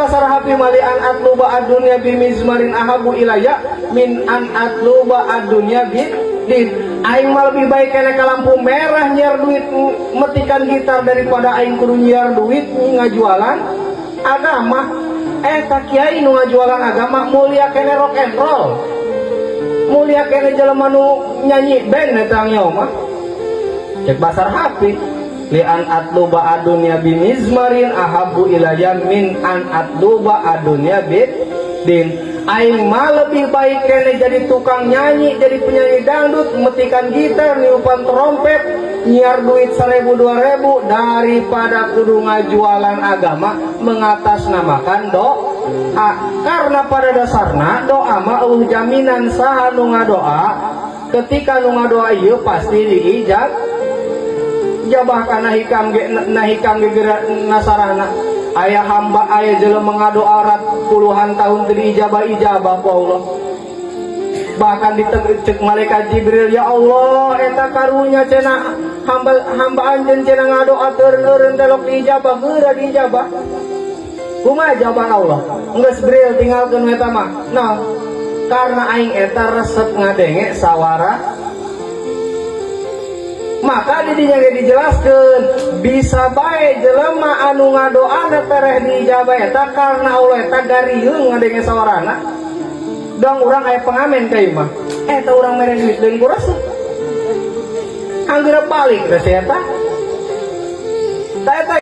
basar hapi mali an atluba adunya bimizmarin ahabu ilaya min an atluba adunya din. Aing mah lebih baik kena ke lampu merah nyiar duit metikan gitar daripada aing kudu nyiar duit ngajualan agama. Tak kiai nu ngajualan agama mulia kena rock and roll, mulia kena jelema nu nyanyi band eta nya mah. Cek basar hapi li an atluba adunya bimizmarin ahabu ilaya min an atluba adunya din. Aing mah lebih baik kene jadi tukang nyanyi, jadi penyanyi dangdut, metikan gitar, niupan trompet, nyiar duit 1.000-2.000 daripada kudu ngajualan agama mengatasnamakan doa. Karena pada dasarnya doa mah jaminan saha nu ngadoa, ketika nu ngadoa ieu pasti diijab. Jabah kana hikam ge nasarana. Ayah hamba ayah jelema ngadoa rat puluhan tahun teu ijabah ku Allah. Bahkan ditegecek malaikat Jibril, ya Allah eta karunya cenah hamba anjeun cenah ngadoa teureun telok diijabah, geura diijabah. Kumaha jawaban Allah? Geus Jibril tinggalkeun eta mah. Nah, karena aing eta resep ngadenge sawara. Maka didinya dijelaskan bisa bae jelema anu ngadoana tereh diijabah eta karena Allah eta garieung ngadenge sawarana. Dong urang aya pengamen ka ieu mah. Eta urang mere duit deung ku resep. Anggere balik teh eta.